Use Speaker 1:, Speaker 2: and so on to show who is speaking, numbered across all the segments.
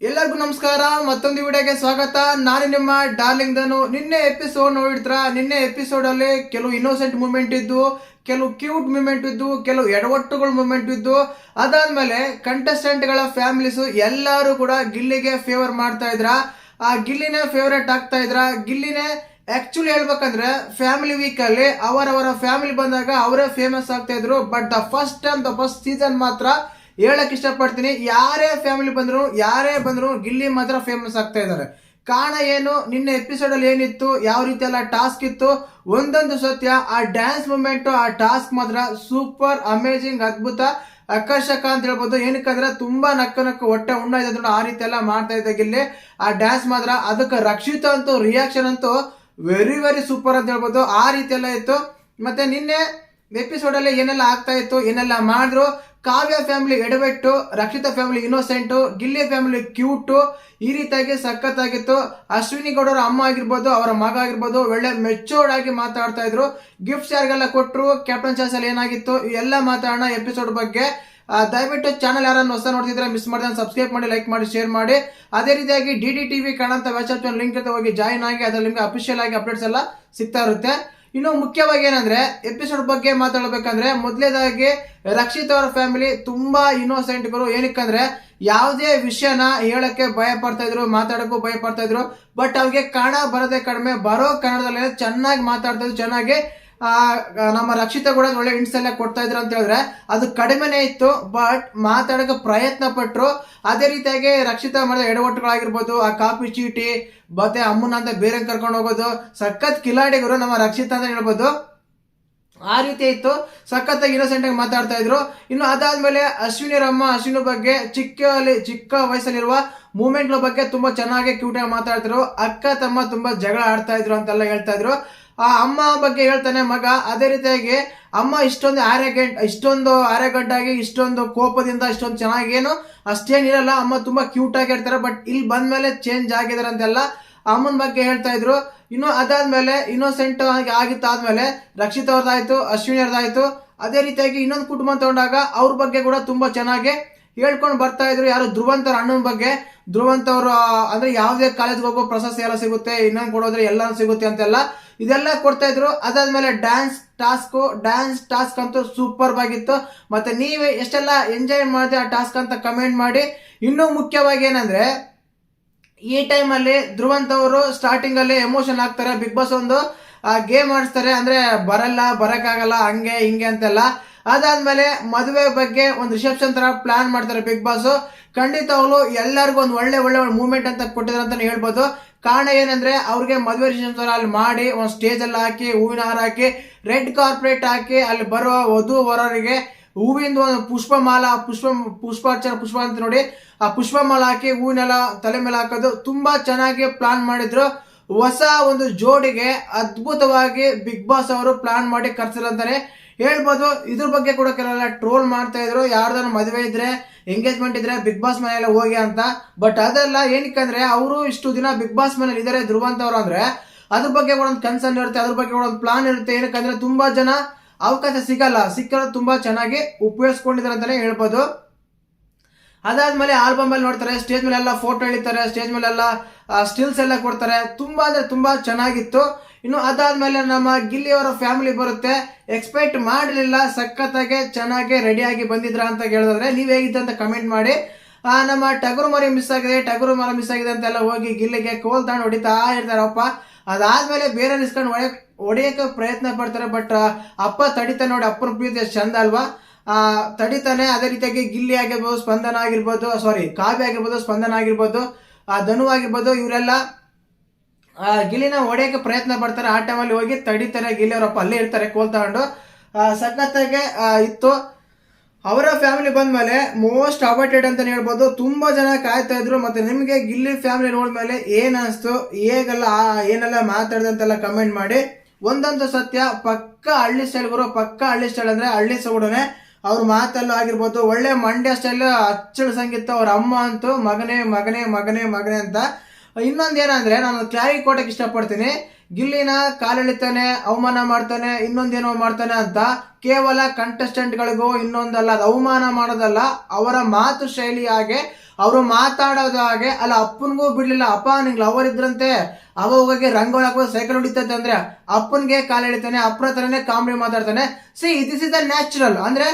Speaker 1: ಎಲ್ಲರಿಗೂ ನಮಸ್ಕಾರ. ಮತ್ತೊಂದು ವಿಡಿಯೋಗೆ ಸ್ವಾಗತ. ನಾನು ನಿಮ್ಮ ಡಾರ್ಲಿಂಗ್ ಧನು. ನಿನ್ನೆ ಎಪಿಸೋಡ್ ನೋಡಿದ್ರ, ನಿನ್ನೆ ಎಪಿಸೋಡ್ ಅಲ್ಲಿ ಕೆಲವು ಇನ್ನೋಸೆಂಟ್ ಮೂಮೆಂಟ್ ಇದ್ದು, ಕೆಲವು ಕ್ಯೂಟ್ ಮೂಮೆಂಟ್ ಇದ್ದು, ಕೆಲವು ಎಡವಟ್ಟುಗಳ ಮೂಮೆಂಟ್ ಇದ್ದು. ಅದಾದ್ಮೇಲೆ ಕಂಟೆಸ್ಟೆಂಟ್ ಗಳ ಫ್ಯಾಮಿಲೀಸ್ ಎಲ್ಲರೂ ಕೂಡ ಗಿಲ್ಲಿಗೆ ಫೇವರ್ ಮಾಡ್ತಾ ಇದ್ರ. ಆ ಗಿಲ್ಲಿನೇ ಫೇವರೇಟ್ ಆಗ್ತಾ ಇದ್ರ. ಗಿಲ್ಲಿನೇ ಆಕ್ಚುಲಿ ಹೇಳ್ಬೇಕಂದ್ರೆ ಫ್ಯಾಮಿಲಿ ವೀಕ್ ಅಲ್ಲಿ ಅವರವರ ಫ್ಯಾಮಿಲಿ ಬಂದಾಗ ಅವರೇ ಫೇಮಸ್ ಆಗ್ತಾ ಇದ್ರು. But the first time the first season ಮಾತ್ರ ಹೇಳಕ್ ಇಷ್ಟಪಡ್ತೀನಿ, ಯಾರೇ ಫ್ಯಾಮಿಲಿ ಬಂದ್ರು ಯಾರೇ ಬಂದ್ರು ಗಿಲ್ಲಿ ಮಾತ್ರ ಫೇಮಸ್ ಆಗ್ತಾ ಇದ್ದಾರೆ. ಕಾರಣ ಏನು, ನಿನ್ನೆ ಎಪಿಸೋಡ್ ಅಲ್ಲಿ ಏನಿತ್ತು, ಯಾವ ರೀತಿ ಎಲ್ಲ ಟಾಸ್ಕ್ ಇತ್ತು, ಒಂದೊಂದು ಸತ್ಯ. ಆ ಡ್ಯಾನ್ಸ್ ಮೂಮೆಂಟ್, ಆ ಟಾಸ್ಕ್ ಮಾತ್ರ ಸೂಪರ್ ಅಮೇಜಿಂಗ್, ಅದ್ಭುತ, ಆಕರ್ಷಕ ಅಂತ ಹೇಳ್ಬೋದು. ಏನಕ್ಕಂದ್ರೆ ತುಂಬಾ ನಕ್ಕ ಹೊಟ್ಟೆ ಉಣ್ಣ ಇದೆ, ಆ ರೀತಿ ಎಲ್ಲ ಮಾಡ್ತಾ ಇದ್ದ ಗಿಲ್ಲಿ. ಆ ಡ್ಯಾನ್ಸ್ ಮಾತ್ರ, ಅದಕ್ಕೆ ರಕ್ಷಿತಾ ಅಂತೂ ರಿಯಾಕ್ಷನ್ ಅಂತೂ ವೆರಿ ವೆರಿ ಸೂಪರ್ ಅಂತ ಹೇಳ್ಬೋದು. ಆ ರೀತಿ ಎಲ್ಲ ಇತ್ತು. ಮತ್ತೆ ನಿನ್ನೆ ಎಪಿಸೋಡ್ ಅಲ್ಲಿ ಏನೆಲ್ಲ ಆಗ್ತಾ ಇತ್ತು, ಏನೆಲ್ಲ ಮಾಡಿದ್ರು. ಕಾವ್ಯ ಫ್ಯಾಮಿಲಿ ಎಡವೆಟ್ಟು, Rakshita family innocent, Gilli family cute, ಈ ರೀತಿಯಾಗಿ ಸಖತ್ತಾಗಿತ್ತು. ಅಶ್ವಿನಿ ಗೌಡರ ಅಮ್ಮ ಆಗಿರ್ಬೋದು, ಅವರ ಮಗ ಆಗಿರ್ಬೋದು, ಒಳ್ಳೆ ಮೆಚೂರ್ಡ್ ಆಗಿ ಮಾತಾಡ್ತಾ ಇದ್ರು. ಗಿಫ್ಟ್ಸ್ ಯಾರಿಗೆಲ್ಲ ಕೊಟ್ಟರು, ಕ್ಯಾಪ್ಟನ್ ಚಾಯ್ಸ್ ಅಲ್ಲಿ ಏನಾಗಿತ್ತು, ಎಲ್ಲ ಮಾತಾಡೋಣ ಎಪಿಸೋಡ್ ಬಗ್ಗೆ. ದಯವಿಟ್ಟು ಚಾನಲ್ ಯಾರನ್ನು ಹೊಸ ನೋಡ್ತಿದ್ರೆ ಮಿಸ್ ಮಾಡಿದ್ರೆ ಸಬ್ಸ್ಕ್ರೈಬ್ ಮಾಡಿ, ಲೈಕ್ ಮಾಡಿ, ಶೇರ್ ಮಾಡಿ. ಅದೇ ರೀತಿಯಾಗಿ DD TV ಕನ್ನಡ ಅಂತ ವಾಟ್ಸ್ಆಪ್ ಚಾನಲ್ ಲಿಂಕ್ ಇರುತ್ತೆ, ಹೋಗಿ ಜಾಯಿನ್ ಆಗಿ. ಅದರಲ್ಲಿ ನಿಮಗೆ ಅಫಿಷಿಯಲ್ ಆಗಿ ಅಪ್ಡೇಟ್ಸ್ ಎಲ್ಲ ಸಿಗ್ತಾ ಇರುತ್ತೆ. ಇನ್ನು ಮುಖ್ಯವಾಗಿ ಏನಂದ್ರೆ ಎಪಿಸೋಡ್ ಬಗ್ಗೆ ಮಾತಾಡಬೇಕಂದ್ರೆ, ಮೊದಲೇದಾಗಿ ರಕ್ಷಿತ್ ಅವರ ಫ್ಯಾಮಿಲಿ ತುಂಬಾ ಇನ್ನೋಸೆಂಟ್ಗಳು. ಏನಕ್ಕಂದ್ರೆ ಯಾವುದೇ ವಿಷಯನ ಹೇಳಕ್ಕೆ ಭಯ ಪಡ್ತಾ ಇದ್ರು, ಮಾತಾಡಕ್ಕೂ ಭಯ ಪಡ್ತಾ ಇದ್ರು. ಬಟ್ ಅವ್ರಿಗೆ ಕನ್ನಡ ಬರೋದೇ ಕಡಿಮೆ, ಬರೋ ಕನ್ನಡದಲ್ಲಿ ಚೆನ್ನಾಗಿ ಮಾತಾಡ್ತಾ ಇದ್ರು, ಚೆನ್ನಾಗಿ ನಮ್ಮ ರಕ್ಷಿತಾ ಕೂಡ ಒಳ್ಳೆ ಹಿಂಟ್ಸ್ ಎಲ್ಲ ಕೊಡ್ತಾ ಇದ್ರು ಅಂತ ಹೇಳಿದ್ರೆ ಅದು ಕಡಿಮೆನೇ ಇತ್ತು. ಬಟ್ ಮಾತಾಡಕ್ಕೆ ಪ್ರಯತ್ನ ಪಟ್ರು. ಅದೇ ರೀತಿಯಾಗಿ ರಕ್ಷಿತಾ ಮಾಡಿದ ಎಡವಟ್ಟುಗಳಾಗಿರ್ಬೋದು, ಆ ಕಾಪಿ ಚೀಟಿ ಮತ್ತೆ ಅಮ್ಮನ ಅಂತ ಬೇರೆ ಕರ್ಕೊಂಡು ಹೋಗೋದು, ಸಖತ್ ಕಿಲಾಡಿಗರು ನಮ್ಮ ರಕ್ಷಿತಾ ಅಂತ ಹೇಳ್ಬೋದು. ಆ ರೀತಿ ಇತ್ತು, ಸಖತ್ತಾಗಿ ಇನ್ನೋಸೆಂಟ್ ಆಗಿ ಮಾತಾಡ್ತಾ ಇದ್ರು. ಇನ್ನು ಅದಾದ್ಮೇಲೆ ಅಶ್ವಿನಿ ರಮ್ಮ, ಅಶ್ವಿನಿ ಬಗ್ಗೆ ಚಿಕ್ಕ ವಯಸ್ಸಲ್ಲಿರುವ ಮೂಮೆಂಟ್ ಬಗ್ಗೆ ತುಂಬಾ ಚೆನ್ನಾಗಿ ಕ್ಯೂಟ್ ಆಗಿ ಮಾತಾಡ್ತಿದ್ರು. ಅಕ್ಕ ತಮ್ಮ ತುಂಬಾ ಜಗಳ ಆಡ್ತಾ ಇದ್ರು ಅಂತೆಲ್ಲ ಹೇಳ್ತಾ ಇದ್ರು. ಆ ಅಮ್ಮ ಬಗ್ಗೆ ಹೇಳ್ತಾನೆ ಮಗ. ಅದೇ ರೀತಿಯಾಗಿ ಅಮ್ಮ ಇಷ್ಟೊಂದು ಆರೆಗಂಟ್ ಆಗಿ, ಇಷ್ಟೊಂದು ಕೋಪದಿಂದ, ಇಷ್ಟೊಂದು ಚೆನ್ನಾಗೇನು ಅಷ್ಟೇನಿರಲ್ಲ. ಅಮ್ಮ ತುಂಬಾ ಕ್ಯೂಟ್ ಆಗಿ ಇರ್ತಾರೆ. ಬಟ್ ಇಲ್ಲಿ ಬಂದ್ಮೇಲೆ ಚೇಂಜ್ ಆಗಿದಾರೆ ಅಂತೆಲ್ಲ ಅಮ್ಮನ ಬಗ್ಗೆ ಹೇಳ್ತಾ ಇದ್ರು. ಇನ್ನು ಅದಾದ್ಮೇಲೆ ಇನ್ನೋಸೆಂಟ್ ಆಗಿತ್ತಾದ್ಮೇಲೆ ರಕ್ಷಿತ್ ಅವ್ರದ್ದಾಯ್ತು, ಅಶ್ವಿನಿ ಅವ್ರದ್ದಾಯ್ತು. ಅದೇ ರೀತಿಯಾಗಿ ಇನ್ನೊಂದು ಕುಟುಂಬ ತಗೊಂಡಾಗ ಅವ್ರ ಬಗ್ಗೆ ಕೂಡ ತುಂಬಾ ಚೆನ್ನಾಗಿ ಹೇಳ್ಕೊಂಡು ಬರ್ತಾ ಇದ್ರು. ಯಾರು ಧ್ರುವಂತ್ ಅವ್ರ ಅಣ್ಣನ ಬಗ್ಗೆ. ಧ್ರುವಂತ್ ಅವರು ಅಂದ್ರೆ ಯಾವುದೇ ಕಾಲೇಜ್ಗೆ ಹೋಗೋ ಪ್ರಶಸ್ತಿ ಎಲ್ಲ ಸಿಗುತ್ತೆ, ಇನ್ನೊಂದು ಕೊಡೋದ್ರೆ ಎಲ್ಲಾನು ಸಿಗುತ್ತೆ ಅಂತೆಲ್ಲ ಇದೆಲ್ಲ ಕೊಡ್ತಾ ಇದ್ರು. ಅದಾದ್ಮೇಲೆ ಡ್ಯಾನ್ಸ್ ಟಾಸ್ಕ್ ಅಂತೂ ಸೂಪರ್ ಆಗಿತ್ತು. ಮತ್ತೆ ನೀವೇ ಎಷ್ಟೆಲ್ಲ ಎಂಜಾಯ್ ಮಾಡಿದ್ರೆ ಆ ಟಾಸ್ಕ್ ಅಂತ ಕಮೆಂಟ್ ಮಾಡಿ. ಇನ್ನೂ ಮುಖ್ಯವಾಗಿ ಏನಂದ್ರೆ, ಈ ಟೈಮ್ ಅಲ್ಲಿ ಧ್ರುವಂತ್ ಅವರು ಸ್ಟಾರ್ಟಿಂಗ್ ಅಲ್ಲಿ ಎಮೋಷನ್ ಆಗ್ತಾರೆ. ಬಿಗ್ ಬಾಸ್ ಒಂದು ಗೇಮ್ ಆಡಿಸ್ತಾರೆ, ಅಂದ್ರೆ ಬರಕ್ಕಾಗಲ್ಲ, ಹಂಗೆ ಹಿಂಗೆ ಅಂತೆಲ್ಲ. ಅದಾದ್ಮೇಲೆ ಮದುವೆ ಬಗ್ಗೆ ಒಂದು ರಿಸೆಪ್ಷನ್ ತರ ಪ್ಲಾನ್ ಮಾಡ್ತಾರೆ ಬಿಗ್ ಬಾಸ್. ಖಂಡಿತವಾಗ್ಲು ಎಲ್ಲರಿಗೂ ಒಂದು ಒಳ್ಳೆ ಮೂವ್ಮೆಂಟ್ ಅಂತ ಕೊಟ್ಟಿದ್ದಾರೆ ಅಂತಾನೆ ಹೇಳ್ಬೋದು. ಕಾರಣ ಏನಂದ್ರೆ, ಅವ್ರಿಗೆ ಮದುವೆ ರಿಸೆಪ್ಷನ್ ಅಲ್ಲಿ ಮಾಡಿ ಒಂದು ಸ್ಟೇಜ್ ಎಲ್ಲ ಹಾಕಿ, ಹೂವಿನ ಹಾರ ಹಾಕಿ, ರೆಡ್ ಕಾರ್ಪೆಟ್ ಹಾಕಿ, ಅಲ್ಲಿ ಬರುವ ವಧು ವರರಿಗೆ ಹೂವಿಂದ ಒಂದು ಪುಷ್ಪ ಅಂತ ನೋಡಿ, ಆ ಪುಷ್ಪಮಾಲ ಹಾಕಿ ಹೂವಿನೆಲ್ಲ ತಲೆ ಮೇಲೆ ಹಾಕೋದು ತುಂಬಾ ಚೆನ್ನಾಗಿ ಪ್ಲಾನ್ ಮಾಡಿದ್ರು. ಹೊಸ ಒಂದು ಜೋಡಿಗೆ ಅದ್ಭುತವಾಗಿ ಬಿಗ್ ಬಾಸ್ ಅವರು ಪ್ಲಾನ್ ಮಾಡಿ ಕರ್ಸಿರಂತಾನೆ ಹೇಳ್ಬೋದು. ಇದ್ರ ಬಗ್ಗೆ ಕೂಡ ಕೆಲವೆಲ್ಲ ಟ್ರೋಲ್ ಮಾಡ್ತಾ ಇದ್ರು, ಯಾರ್ದಾನ ಮದುವೆ ಇದ್ರೆ, ಎಂಗೇಜ್ಮೆಂಟ್ ಇದ್ರೆ ಬಿಗ್ ಬಾಸ್ ಮನೆಯಲ್ಲ ಹೋಗಿ ಅಂತ. ಬಟ್ ಅದೆಲ್ಲ ಏನಕ್ಕಂದ್ರೆ, ಅವರು ಇಷ್ಟು ದಿನ ಬಿಗ್ ಬಾಸ್ ಮನೇಲಿ ಇದಾರೆ ಧ್ರುವಂತ್ ಅವರು ಅಂದ್ರೆ ಅದ್ರ ಬಗ್ಗೆ ಕೂಡ ಒಂದು ಕನ್ಸರ್ನ್ ಇರುತ್ತೆ, ಅದ್ರ ಬಗ್ಗೆ ಕೂಡ ಒಂದು ಪ್ಲಾನ್ ಇರುತ್ತೆ. ಏನಕ್ಕಂದ್ರೆ ತುಂಬಾ ಜನ ಅವಕಾಶ ಸಿಕ್ಕಲ್ಲ ತುಂಬಾ ಚೆನ್ನಾಗಿ ಉಪಯೋಗಿಸ್ಕೊಂಡಿದ್ದಾರೆ ಅಂತಾನೆ ಹೇಳ್ಬೋದು. ಅದಾದ್ಮೇಲೆ ಆಲ್ಬಮ್ ಅಲ್ಲಿ ನೋಡ್ತಾರೆ, ಸ್ಟೇಜ್ ಮೇಲೆ ಎಲ್ಲ ಫೋಟೋ ಎಳಿತಾರೆ, ಸ್ಟೇಜ್ ಮೇಲೆ ಎಲ್ಲ ಸ್ಟಿಲ್ಸ್ ಎಲ್ಲ ಕೊಡ್ತಾರೆ. ತುಂಬಾ ಅಂದ್ರೆ ತುಂಬಾ ಚೆನ್ನಾಗಿತ್ತು. ಇನ್ನು ಅದಾದ್ಮೇಲೆ ನಮ್ಮ ಗಿಲ್ಲಿ ಅವರ ಫ್ಯಾಮಿಲಿ ಬರುತ್ತೆ. ಎಕ್ಸ್ಪೆಕ್ಟ್ ಮಾಡಲಿಲ್ಲ, ಸಖತ್ತಾಗಿ ಚೆನ್ನಾಗಿ ರೆಡಿಯಾಗಿ ಬಂದಿದ್ರ ಅಂತ ಹೇಳಿದ್ರೆ ನೀವ್ ಹೇಗಿತ್ತು ಅಂತ ಕಮೆಂಟ್ ಮಾಡಿ. ನಮ್ಮ ಟಗರು ಮರಿ ಮಿಸ್ ಆಗಿದೆ ಅಂತೆಲ್ಲ ಹೋಗಿ ಗಿಲ್ಲಿಗೆ ಕೋಲ್ ತಗೊಂಡು ಹೊಡಿತಾ ಇರ್ತಾರಪ್ಪ. ಅದಾದ್ಮೇಲೆ ಬೇರೆ ಇಸ್ಕೊಂಡು ಹೊಡೆಯಕ್ಕೆ ಪ್ರಯತ್ನ ಪಡ್ತಾರೆ. ಬಟ್ ಅಪ್ಪ ತಡಿತಾನೆ ನೋಡಿ, ಅಪ್ಪನ ಪ್ರೀತಿ ಎಷ್ಟು ಚಂದ ಅಲ್ವಾ, ತಡಿತಾನೆ. ಅದೇ ರೀತಿಯಾಗಿ ಗಿಲ್ಲಿ ಆಗಿರ್ಬೋದು, ಕಾವ್ಯ ಆಗಿರ್ಬೋದು, ಸ್ಪಂದನ ಆಗಿರ್ಬೋದು, ಧನು ಆಗಿರ್ಬೋದು, ಇವರೆಲ್ಲ ಗಿಲ್ಲಿನ ಹೊಡೆಯಕ್ಕೆ ಪ್ರಯತ್ನ ಪಡ್ತಾರೆ. ಆ ಟೈಮಲ್ಲಿ ಹೋಗಿ ತಡಿತಾರೆ. ಗಿಲ್ಲಿ ಅವರಪ್ಪ ಅಲ್ಲೇ ಇರ್ತಾರೆ ಕೋಲ್ ತಗೊಂಡು. ಸಖತ್ತಾಗೆ ಇತ್ತು. ಅವರ ಫ್ಯಾಮಿಲಿ ಬಂದ್ಮೇಲೆ ಮೋಸ್ಟ್ ಅವಾಯ್ಡೆಡ್ ಅಂತಾನೆ ಹೇಳ್ಬೋದು. ತುಂಬಾ ಜನ ಕಾಯ್ತಾ ಇದ್ರು. ಮತ್ತೆ ನಿಮ್ಗೆ ಗಿಲ್ಲಿ ಫ್ಯಾಮಿಲಿ ನೋಡಿದ್ಮೇಲೆ ಏನ್ ಅನಿಸ್ತು, ಏನೆಲ್ಲ ಮಾತಾಡ್ದಂತೆಲ್ಲ ಕಮೆಂಟ್ ಮಾಡಿ. ಒಂದಂತೂ ಸತ್ಯ, ಪಕ್ಕ ಹಳ್ಳಿ ಸ್ಟೈಲ್ ಅಂದ್ರೆ ಹಳ್ಳಿ ಸೊಗಡನೆ. ಅವ್ರ ಮಾತಲ್ಲೂ ಆಗಿರ್ಬೋದು, ಒಳ್ಳೆ ಮಂಡ್ಯ ಸ್ಟೈಲ್ ಅಚ್ಚಳ ಸಂಗೀತ. ಅವ್ರ ಅಮ್ಮ ಅಂತೂ ಮಗನೇ ಅಂತ. ಇನ್ನೊಂದು ಏನಂದ್ರೆ, ನಾನು ಕ್ಲಾರಿಟಿ ಕೊಡಕ್ಕೆ ಇಷ್ಟಪಡ್ತೀನಿ. ಗಿಲ್ಲಿನ ಕಾಲೆಳಿತಾನೆ, ಅವಮಾನ ಮಾಡ್ತಾನೆ, ಇನ್ನೊಂದೇನೋ ಮಾಡ್ತಾನೆ ಅಂತ ಕೇವಲ ಕಂಟೆಸ್ಟೆಂಟ್ಗಳಿಗೂ ಇನ್ನೊಂದಲ್ಲ, ಅದು ಅವಮಾನ ಮಾಡೋದಲ್ಲ, ಅವರ ಮಾತು ಶೈಲಿ ಹಾಗೆ, ಅವರು ಮಾತಾಡೋದು ಹಾಗೆ. ಅಲ್ಲ, ಅಪ್ಪನಿಗೂ ಬಿಡ್ಲಿಲ್ಲ. ಅಪ್ಪ ನಿಂಗೆ ಲವರ್ ಇದ್ರಂತೆ, ಅವ ಹೋಗಿ ರಂಗೋಲಿ ಹಾಕೋ ಸೈಕಲ್ ಹೊಡಿತೈತೆ ಅಂದ್ರೆ ಅಪ್ಪನಿಗೆ ಕಾಲೆಳಿತಾನೆ, ಅಪ್ಪನ ಹತ್ರನೇ ಕಾಮಿಡಿ ಮಾತಾಡ್ತಾನೆ. This is the natural. ಅಂದ್ರೆ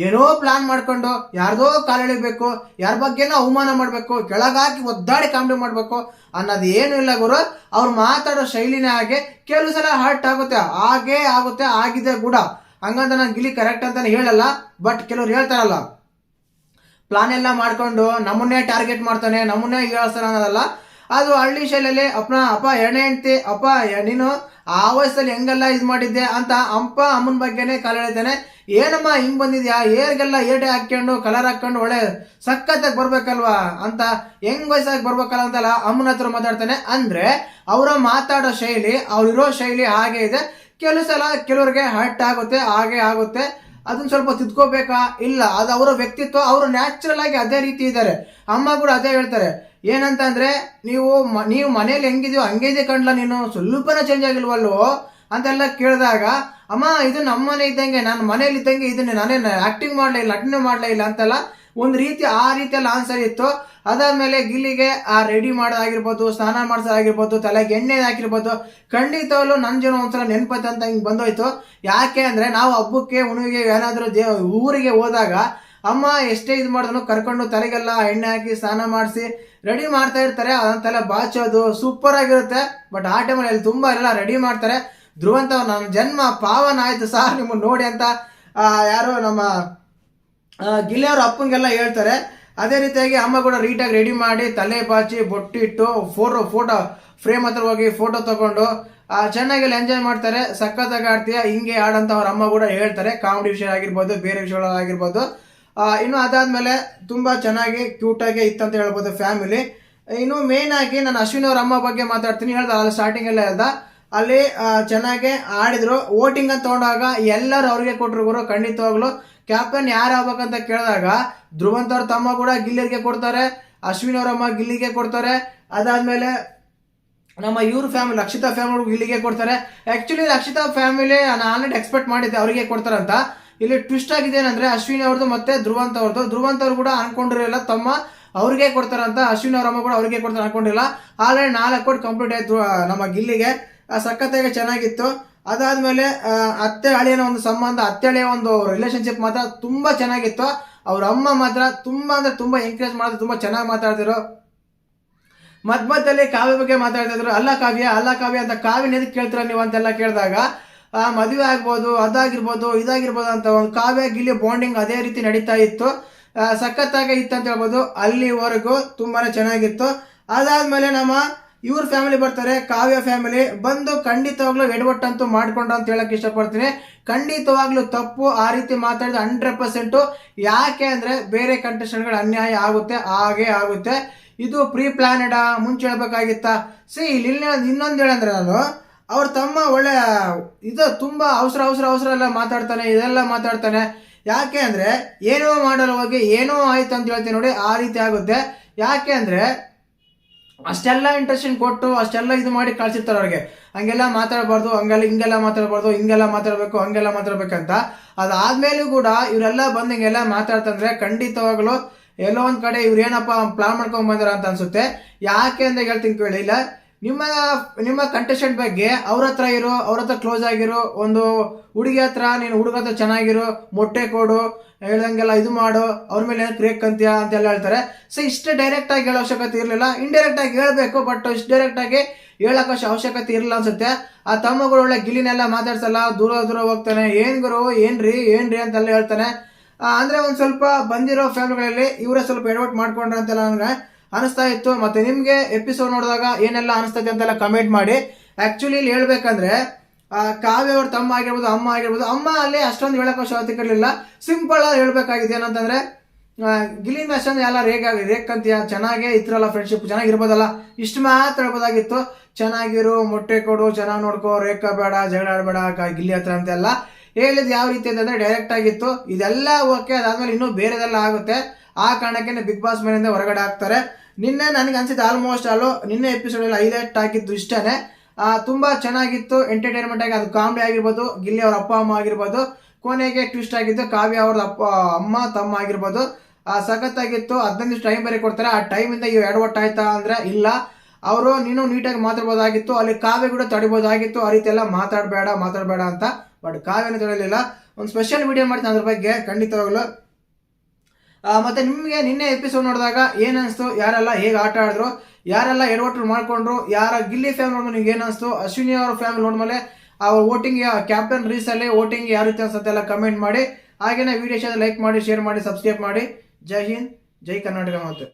Speaker 1: ಏನೋ ಪ್ಲಾನ್ ಮಾಡ್ಕೊಂಡು ಯಾರ್ದೋ ಕಾಲೆಳಿಬೇಕು, ಯಾರ ಬಗ್ಗೆನೋ ಅವಮಾನ ಮಾಡ್ಬೇಕು, ಕೆಳಗಾಕಿ ಒದ್ದಾಡಿ ಕಾಮಿಡಿ ಮಾಡ್ಬೇಕು ಅನ್ನೋದು ಏನು ಇಲ್ಲ ಗುರು. ಅವ್ರು ಮಾತಾಡೋ ಶೈಲಿನೇ ಹಾಗೆ. ಕೆಲವು ಸಲ ಹರ್ಟ್ ಆಗುತ್ತೆ, ಹಾಗೇ ಆಗುತ್ತೆ, ಆಗಿದೆ ಕೂಡ. ಹಂಗಂತ ನಾನು ಗಿಲ್ಲಿ ಕರೆಕ್ಟ್ ಅಂತಾನೆ ಹೇಳಲ್ಲ, ಬಟ್ ಕೆಲವ್ರು ಹೇಳ್ತಾರಲ್ಲ, ಪ್ಲಾನ್ ಎಲ್ಲ ಮಾಡ್ಕೊಂಡು ನಮ್ಮನ್ನೇ ಟಾರ್ಗೆಟ್ ಮಾಡ್ತಾನೆ, ನಮ್ಮನ್ನೇ ಹೇಳ್ತಾನೆ ಅನ್ನೋದಲ್ಲ. ಅದು ಹಳ್ಳಿ ಶೈಲಿಯಲ್ಲಿ ಅಪ್ಪ ಎಣ್ಣೆ ಹೆಂಡ್ತಿ, ಅಪ್ಪ ನೀನು ಆ ವಯಸ್ಸಲ್ಲಿ ಹೆಂಗೆಲ್ಲ ಇದು ಮಾಡಿದ್ದೆ ಅಂತ ಅಮ್ಮನ ಬಗ್ಗೆನೇ ಕಾಲೆಳಿತಾನೆ. ಏನಮ್ಮ ಹಿಂಗ್ ಬಂದಿದ್ಯಾ, ಏರ್ಗೆಲ್ಲ ಏಟೆ ಹಾಕ್ಕೊಂಡು ಕಲರ್ ಹಾಕೊಂಡು ಒಳ್ಳೆ ಸಖತ್ತಾಗಿ ಬರ್ಬೇಕಲ್ವಾ ಅಂತ, ಹೆಂಗ್ ವಯಸ್ಸಾಗಿ ಬರ್ಬೇಕಲ್ಲ ಅಂತೆಲ್ಲ ಅಮ್ಮನ ಹತ್ರ ಮಾತಾಡ್ತಾನೆ. ಅಂದ್ರೆ ಅವರ ಮಾತಾಡೋ ಶೈಲಿ, ಅವ್ರಿರೋ ಶೈಲಿ ಹಾಗೆ ಇದೆ. ಕೆಲವು ಸಲ ಕೆಲವ್ರಿಗೆ ಹರ್ಟ್ ಆಗುತ್ತೆ, ಹಾಗೆ ಆಗುತ್ತೆ. ಅದನ್ನ ಸ್ವಲ್ಪ ತಿದ್ಕೋಬೇಕಾ? ಇಲ್ಲ, ಅದು ಅವರ ವ್ಯಕ್ತಿತ್ವ, ಅವರು ನ್ಯಾಚುರಲ್ ಆಗಿ ಅದೇ ರೀತಿ ಇದ್ದಾರೆ. ಅಮ್ಮ ಕೂಡ ಅದೇ ಹೇಳ್ತಾರೆ. ಏನಂತ ಅಂದ್ರೆ, ನೀವು ಮನೇಲಿ ಹೆಂಗಿದೆಯೋ ಹಂಗೆ ಇದೆ ಕಣ್ಲ, ನೀನು ಸ್ವಲ್ಪನ ಚೇಂಜ್ ಆಗಿಲ್ವಲ್ಲೋ ಅಂತೆಲ್ಲ ಕೇಳಿದಾಗ, ಅಮ್ಮ ಇದು ನಮ್ಮ ಮನೆ ಇದ್ದಂಗೆ, ನಾನು ಮನೇಲಿ ಇದ್ದಂಗೆ ಇದನ್ನೇ, ನಾನೇನು ಆಕ್ಟಿಂಗ್ ಮಾಡಲೇ ಇಲ್ಲ, ನಟನೆ ಮಾಡಲೇ ಇಲ್ಲ ಅಂತೆಲ್ಲ ಒಂದು ರೀತಿ ಆ ರೀತಿಯಲ್ಲಿ ಆನ್ಸರ್ ಇತ್ತು. ಅದಾದ್ಮೇಲೆ ಗಿಲ್ಲಿಗೆ ಆ ರೆಡಿ ಮಾಡೋದಾಗಿರ್ಬೋದು, ಸ್ನಾನ ಮಾಡಿಸೋದಾಗಿರ್ಬೋದು, ತಲೆಗೆ ಎಣ್ಣೆ ಹಾಕಿರ್ಬೋದು, ಖಂಡಿತವಲ್ಲೂ ನನ್ನ ಜೀವನ ಒಂದ್ಸಲ ನೆನಪೈತೆ ಅಂತ ಹಿಂಗೆ ಬಂದೋಯ್ತು. ಯಾಕೆ ಅಂದರೆ, ನಾವು ಹಬ್ಬಕ್ಕೆ ಹುಣ್ಣಿಗೆ ಏನಾದರೂ ಊರಿಗೆ ಹೋದಾಗ ಅಮ್ಮ ಎಷ್ಟೇ ಇದು ಮಾಡಿದ್ರು ಕರ್ಕೊಂಡು ತಲೆಗೆಲ್ಲ ಎಣ್ಣೆ ಹಾಕಿ ಸ್ನಾನ ಮಾಡಿಸಿ ರೆಡಿ ಮಾಡ್ತಾ ಇರ್ತಾರೆ. ಅದಂತೆಲ್ಲ ಬಾಚೋದು ಸೂಪರ್ ಆಗಿರುತ್ತೆ. ಬಟ್ ಆ ಟೈಮಲ್ಲಿ ಅಲ್ಲಿ ತುಂಬ ಎಲ್ಲ ರೆಡಿ ಮಾಡ್ತಾರೆ. ಧ್ರುವಂತ ನನ್ನ ಜನ್ಮ ಪಾವನ ಆಯಿತು ಸಾರ್ ನಿಮ್ಮನ್ನು ನೋಡಿ ಅಂತ ಯಾರೋ ನಮ್ಮ ಗಿಲ್ಲಿಯವ್ರ ಅಪ್ಪಂಗೆಲ್ಲ ಹೇಳ್ತಾರೆ. ಅದೇ ರೀತಿಯಾಗಿ ಅಮ್ಮ ಕೂಡ ರೀಟಾಗಿ ರೆಡಿ ಮಾಡಿ ತಲೆ ಬಾಚಿ ಬೊಟ್ಟಿಟ್ಟು ಫೋಟೋ ಫ್ರೇಮ್ ಹತ್ರ ಹೋಗಿ ಫೋಟೋ ತಗೊಂಡು ಚೆನ್ನಾಗೆಲ್ಲ ಎಂಜಾಯ್ ಮಾಡ್ತಾರೆ. ಸಖತ್ತಾಗಿ ಆಡ್ತೀಯ ಹಿಂಗೆ ಆಡಂತ ಅವ್ರ ಅಮ್ಮ ಕೂಡ ಹೇಳ್ತಾರೆ. ಕಾಮಿಡಿ ವಿಷಯ ಆಗಿರ್ಬೋದು, ಬೇರೆ ವಿಷಯಗಳಾಗಿರ್ಬೋದು. ಇನ್ನು ಅದಾದ್ಮೇಲೆ ತುಂಬಾ ಚೆನ್ನಾಗಿ ಕ್ಯೂಟಾಗಿ ಇತ್ತಂತ ಹೇಳ್ಬೋದು ಫ್ಯಾಮಿಲಿ. ಇನ್ನು ಮೇನ್ ಆಗಿ ನಾನು ಅಶ್ವಿನಿ ಅವ್ರ ಅಮ್ಮ ಬಗ್ಗೆ ಮಾತಾಡ್ತೀನಿ. ಹೇಳ್ದ ಅಲ್ಲಿ ಸ್ಟಾರ್ಟಿಂಗ್ ಎಲ್ಲ ಹೇಳ್ದ, ಅಲ್ಲಿ ಚೆನ್ನಾಗಿ ಆಡಿದ್ರು. ವೋಟಿಂಗ್ ಅಂತ ತಗೊಂಡಾಗ ಎಲ್ಲರೂ ಅವ್ರಿಗೆ ಕೊಟ್ಟರು ಗುರು. ಖಂಡಿತವಾಗ್ಲು ಕ್ಯಾಪ್ಟನ್ ಯಾರು ಆಗ್ಬೇಕಂತ ಕೇಳಿದಾಗ ಧ್ರುವಂತ್ ಅವ್ರ ತಮ್ಮ ಕೂಡ ಗಿಲ್ಲಿಗೆ ಕೊಡ್ತಾರೆ, ಅಶ್ವಿನಿ ಅವ್ರ ಅಮ್ಮ ಗಿಲ್ಲಿಗೆ ಕೊಡ್ತಾರೆ. ಅದಾದ್ಮೇಲೆ ನಮ್ಮ ಇವ್ರ ಫ್ಯಾಮಿಲಿ ರಕ್ಷಿತಾ ಫ್ಯಾಮಿಲಿ ಗಿಲ್ಲಿಗೆ ಕೊಡ್ತಾರೆ. ಆಕ್ಚುಲಿ ರಕ್ಷಿತಾ ಫ್ಯಾಮಿಲಿ ನಾನು ಆಲ್ರೆಡಿ ಎಕ್ಸ್ಪೆಕ್ಟ್ ಮಾಡಿದ್ದೆ ಅವರಿಗೆ ಕೊಡ್ತಾರಂತ. ಇಲ್ಲಿ ಟ್ವಿಸ್ಟ್ ಆಗಿದೆ ಏನಂದ್ರೆ, ಅಶ್ವಿನಿ ಅವ್ರದ್ದು ಮತ್ತೆ ಧ್ರುವಂತ್ ಅವ್ರು ಕೂಡ ಅನ್ಕೊಂಡಿರಲಿಲ್ಲ ತಮ್ಮ ಅವ್ರಿಗೆ ಕೊಡ್ತಾರಂತ. ಅಶ್ವಿನಿ ಅವ್ರ ಅಮ್ಮ ಕೂಡ ಅವ್ರಿಗೆ ಕೊಡ್ತಾರೆ ಅನ್ಕೊಂಡಿಲ್ಲ. ಆಲ್ರೆಡಿ 4 ಕೋಟಿ ಕಂಪ್ಲೀಟ್ ಆಯ್ತು ನಮ್ಮ ಗಿಲ್ಲಿಗೆ. ಸಖತ್ತಾಗಿ ಚೆನ್ನಾಗಿತ್ತು. ಅದಾದ್ಮೇಲೆ ಅತ್ತೆ ಅಳಿಯನ ಒಂದು ಸಂಬಂಧ, ಅತ್ತೆ ಅಳಿಯ ಒಂದು ರಿಲೇಶನ್ಶಿಪ್ ಮಾತ್ರ ತುಂಬಾ ಚೆನ್ನಾಗಿತ್ತು. ಅವ್ರ ಅಮ್ಮ ಮಾತ್ರ ತುಂಬಾ ಅಂದ್ರೆ ತುಂಬಾ ಎಂಕರೇಜ್ ಮಾಡಿದ್ರು, ತುಂಬಾ ಚೆನ್ನಾಗಿ ಮಾತಾಡ್ತಿದ್ರು. ಮಧ್ಯದಲ್ಲಿ ಕಾವ್ಯ ಬಗ್ಗೆ ಮಾತಾಡ್ತಿದ್ರು. ಅಲ್ಲ ಕಾವ್ಯ ಅಂತ ಕಾವ್ಯನ ಎದಕ್ಕೆ ಕೇಳ್ತೀರ ನೀವು ಅಂತೆಲ್ಲ ಕೇಳಿದಾಗ, ಮದುವೆ ಆಗ್ಬೋದು, ಅದಾಗಿರ್ಬೋದು, ಇದಾಗಿರ್ಬೋದು ಅಂತ ಒಂದು ಕಾವ್ಯ ಗಿಲ್ಲಿ ಬಾಂಡಿಂಗ್ ಅದೇ ರೀತಿ ನಡೀತಾ ಇತ್ತು. ಸಖತ್ತಾಗಿ ಇತ್ತು ಅಂತ ಹೇಳ್ಬೋದು. ಅಲ್ಲಿವರೆಗೂ ತುಂಬಾನೇ ಚೆನ್ನಾಗಿತ್ತು. ಅದಾದ್ಮೇಲೆ ನಮ್ಮ ಇವ್ರ ಫ್ಯಾಮಿಲಿ ಬರ್ತಾರೆ, ಕಾವ್ಯ ಫ್ಯಾಮಿಲಿ ಬಂದು ಖಂಡಿತವಾಗ್ಲೂ ಎಡವಟ್ಟಂತೂ ಮಾಡ್ಕೊಂಡ್ರು ಅಂತ ಹೇಳಕ್ ಇಷ್ಟಪಡ್ತೀನಿ. ಖಂಡಿತವಾಗ್ಲೂ ತಪ್ಪು ಆ ರೀತಿ ಮಾತಾಡಿದ 100%. ಯಾಕೆ ಅಂದ್ರೆ ಬೇರೆ ಕಂಟೆಸ್ಟೆಂಟ್ಗಳು ಅನ್ಯಾಯ ಆಗುತ್ತೆ, ಹಾಗೆ ಆಗುತ್ತೆ. ಇದು ಪ್ರೀ ಪ್ಲಾನೆಡ್, ಮುಂಚೆ ಹೇಳ್ಬೇಕಾಗಿತ್ತ. ಇಲ್ಲಿ ಇನ್ನೊಂದು ಹೇಳಂದ್ರೆ, ನಾನು ಅವ್ರ ತಮ್ಮ ಒಳ್ಳೆ ಇದು ತುಂಬಾ ಅವಸರ ಎಲ್ಲ ಮಾತಾಡ್ತಾನೆ, ಇದೆಲ್ಲ ಮಾತಾಡ್ತಾನೆ. ಯಾಕೆ ಅಂದ್ರೆ ಏನೋ ಮಾಡಲು ಹೋಗಿ ಏನೋ ಆಯ್ತು ಅಂತ ಹೇಳ್ತೀನಿ ನೋಡಿ, ಆ ರೀತಿ ಆಗುತ್ತೆ. ಯಾಕೆ ಅಂದ್ರೆ ಅಷ್ಟೆಲ್ಲ ಇಂಟ್ರೆಸ್ಟಿಂಗ್ ಕೊಟ್ಟು ಅಷ್ಟೆಲ್ಲ ಇದು ಮಾಡಿ ಕಳ್ಸಿರ್ತಾರೆ ಅವ್ರಿಗೆ. ಹಂಗೆಲ್ಲ ಮಾತಾಡಬಾರ್ದು, ಹಿಂಗೆಲ್ಲ ಮಾತಾಡಬಾರ್ದು, ಹಿಂಗೆಲ್ಲ ಮಾತಾಡ್ಬೇಕು, ಹಂಗೆಲ್ಲ ಮಾತಾಡ್ಬೇಕಂತ. ಅದಾದ್ಮೇಲೂ ಕೂಡ ಇವರೆಲ್ಲ ಬಂದು ಹಿಂಗೆಲ್ಲ ಮಾತಾಡ್ತಂದ್ರೆ ಖಂಡಿತವಾಗ್ಲು ಎಲ್ಲೋ ಒಂದ್ ಕಡೆ ಇವ್ರು ಏನಪ್ಪ ಪ್ಲಾನ್ ಮಾಡ್ಕೊಂಡ್ ಬಂದಾರ ಅಂತ ಅನ್ಸುತ್ತೆ. ಯಾಕೆ ಅಂತ ಹೇಳ್ತೀನಿ ಕೇಳಿ. ಇಲ್ಲ, ನಿಮ್ಮ ಕಂಟೆಸ್ಟೆಂಟ್ ಬಗ್ಗೆ ಅವ್ರ ಹತ್ರ ಕ್ಲೋಸ್ ಆಗಿರೋ ಒಂದು ಹುಡುಗಿ ಹತ್ರ, ನೀನು ಹುಡುಗ ಹತ್ರ ಚೆನ್ನಾಗಿರೋ, ಮೊಟ್ಟೆ ಕೊಡು, ಹೇಳ್ದಂಗೆಲ್ಲ ಇದು ಮಾಡು, ಅವ್ರ ಮೇಲೆ ಕ್ರೇಕ್ ಅಂತೀಯ ಅಂತೆಲ್ಲ ಹೇಳ್ತಾರೆ. ಇಷ್ಟೇ ಡೈರೆಕ್ಟ್ ಆಗಿ ಹೇಳೋ ಅವಶ್ಯಕತೆ ಇರಲಿಲ್ಲ. ಇಂಡೈರೆಕ್ಟ್ ಆಗಿ ಹೇಳ್ಬೇಕು, ಬಟ್ ಇಷ್ಟು ಡೈರೆಕ್ಟ್ ಆಗಿ ಹೇಳಕ್ ಅವಶ್ಯಕತೆ ಇರಲಿಲ್ಲ ಅನ್ಸುತ್ತೆ. ಆ ತಮ್ಮಗಳು ಒಳ್ಳೆ ಗಿಲ್ಲಿನೆಲ್ಲ ಮಾತಾಡ್ಸಲ್ಲ, ದೂರ ಹೋಗ್ತಾನೆ. ಏನ್ ಗುರು, ಏನ್ರಿ ಅಂತೆಲ್ಲ ಹೇಳ್ತಾನೆ. ಅಂದ್ರೆ ಒಂದ್ ಸ್ವಲ್ಪ ಬಂದಿರೋ ಫ್ಯಾಮಿಲಿಗಳಲ್ಲಿ ಇವರೇ ಸ್ವಲ್ಪ ಎಡವಟ್ ಮಾಡ್ಕೊಂಡ್ರ ಅಂತೆಲ್ಲ ನನಗೆ ಅನಿಸ್ತಾ ಇತ್ತು. ಮತ್ತೆ ನಿಮ್ಗೆ ಎಪಿಸೋಡ್ ನೋಡಿದಾಗ ಏನೆಲ್ಲ ಅನಿಸ್ತದೆ ಅಂತೆಲ್ಲ ಕಮೆಂಟ್ ಮಾಡಿ. ಆಕ್ಚುಲಿ ಇಲ್ಲಿ ಹೇಳ್ಬೇಕಂದ್ರೆ, ಕಾವ್ಯ ಅವ್ರ ತಮ್ಮ ಆಗಿರ್ಬೋದು, ಅಮ್ಮ ಅಲ್ಲಿ ಅಷ್ಟೊಂದು ಹೇಳಕ್ ಅವಶ್ಯಕತೆ ಇರಲಿಲ್ಲ. ಸಿಂಪಲ್ ಆಗಿ ಹೇಳ್ಬೇಕಾಗಿದೆ. ಏನಂತಂದ್ರೆ, ಗಿಲ್ಲಿನ ಅಷ್ಟೊಂದು ಎಲ್ಲ ರೇಕ್ ಅಂತೀಯ, ಚೆನ್ನಾಗೇ ಇತ್ರಲ್ಲ, ಫ್ರೆಂಡ್ಶಿಪ್ ಚೆನ್ನಾಗಿರ್ಬೋದಲ್ಲ, ಇಷ್ಟು ಮಾತ್ರ ಹೇಳ್ಬೋದಾಗಿತ್ತು. ಚೆನ್ನಾಗಿರು, ಮೊಟ್ಟೆ ಕೊಡು, ಚೆನ್ನಾಗಿ ನೋಡ್ಕೋ, ರೇಖ ಬೇಡ, ಜಗಳ ಆಡಬೇಡ ಗಿಲ್ಲಿ ಹತ್ರ ಅಂತೆಲ್ಲ ಹೇಳಿದ್ ಯಾವ ರೀತಿ ಅಂತಂದ್ರೆ ಡೈರೆಕ್ಟ್ ಆಗಿತ್ತು. ಇದೆಲ್ಲ ಓಕೆ. ಅದಾದ್ಮೇಲೆ ಇನ್ನೂ ಬೇರೆದೆಲ್ಲ ಆಗುತ್ತೆ. ಆ ಕಾರಣಕ್ಕೆ ಬಿಗ್ ಬಾಸ್ ಮನೆಯಿಂದ ಹೊರಗಡೆ ಹಾಕ್ತಾರೆ. ನಿನ್ನೆ ನನಗೆ ಅನ್ಸಿದ್ದು ಆಲ್ಮೋಸ್ಟ್ ನಿನ್ನೆ ಎಪಿಸೋಡ್ ಎಲ್ಲ ಹೈಲೈಟ್ ಆಗಿದ್ದು ಇಷ್ಟನೇ. ತುಂಬಾ ಚೆನ್ನಾಗಿತ್ತು, ಎಂಟರ್ಟೈನ್ಮೆಂಟ್ ಆಗಿ. ಅದು ಕಾಮಿಡಿ ಆಗಿರ್ಬೋದು, ಗಿಲ್ಲಿ ಅವ್ರ ಅಪ್ಪ ಅಮ್ಮ ಆಗಿರ್ಬೋದು, ಕೊನೆಗೆ ಟ್ವಿಸ್ಟ್ ಆಗಿದ್ದು ಕಾವ್ಯ ಅವ್ರದ್ದು ಅಮ್ಮ ತಮ್ಮ ಆಗಿರ್ಬೋದು. ಸಖತ್ತಾಗಿತ್ತು. 15 ನಿಮಿಷ ಟೈಮ್ ಬೇರೆ ಕೊಡ್ತಾರೆ. ಆ ಟೈಮಿಂದ ಇವು ಎಡವಟ್ಟಾಯ್ತಾ ಅಂದ್ರೆ ಇಲ್ಲ. ಅವರು ನೀನು ನೀಟಾಗಿ ಮಾತಾಡ್ಬೋದಾಗಿತ್ತು, ಅಲ್ಲಿ ಕಾವ್ಯ ಕೂಡ ತಡಿಬೋದಾಗಿತ್ತು. ಆ ರೀತಿ ಎಲ್ಲ ಮಾತಾಡಬೇಡ ಅಂತ. ಬಟ್ ಕಾವ್ಯನ ತಡೆಯಲಿಲ್ಲ. ಒಂದು ಸ್ಪೆಷಲ್ ವಿಡಿಯೋ ಮಾಡ್ತೀನಿ ಅದ್ರ ಬಗ್ಗೆ ಖಂಡಿತವಾಗ್ಲು. ಮತ್ತೆ ನಿಮಗೆ ನಿನ್ನೆ ಎಪಿಸೋಡ್ ನೋಡಿದಾಗ ಏನ್ ಅನಿಸ್ತು, ಯಾರೆಲ್ಲ ಹೇಗೆ ಆಟ ಆಡಿದ್ರು, ಯಾರೆಲ್ಲ ಎಡವಟ್ಟು ಮಾಡ್ಕೊಂಡ್ರು, ಯಾರ ಗಿಲ್ಲಿ ಫ್ಯಾಮಿಲಿ ನೋಡ್ಮೇಲೆ ನಿಮ್ಗೆ ಏನ್ ಅನಿಸ್ತು, ಅಶ್ವಿನಿ ಅವ್ರ ಫ್ಯಾಮಿಲಿ ನೋಡ್ಮೇಲೆ ಅವ್ರ ವೋಟಿಂಗ್ ಕ್ಯಾಪ್ಟನ್ ರೀಸಲ್ಲಿ ವೋಟಿಂಗ್ ಯಾವ ರೀತಿ ಅನ್ಸುತ್ತೆ ಎಲ್ಲ ಕಮೆಂಟ್ ಮಾಡಿ. ಹಾಗೇನೆ ವಿಡಿಯೋ ಲೈಕ್ ಮಾಡಿ, ಶೇರ್ ಮಾಡಿ, ಸಬ್ಸ್ಕ್ರೈಬ್ ಮಾಡಿ. ಜೈ ಹಿಂದ್, ಜೈ ಕರ್ನಾಟಕ ಮಾತು.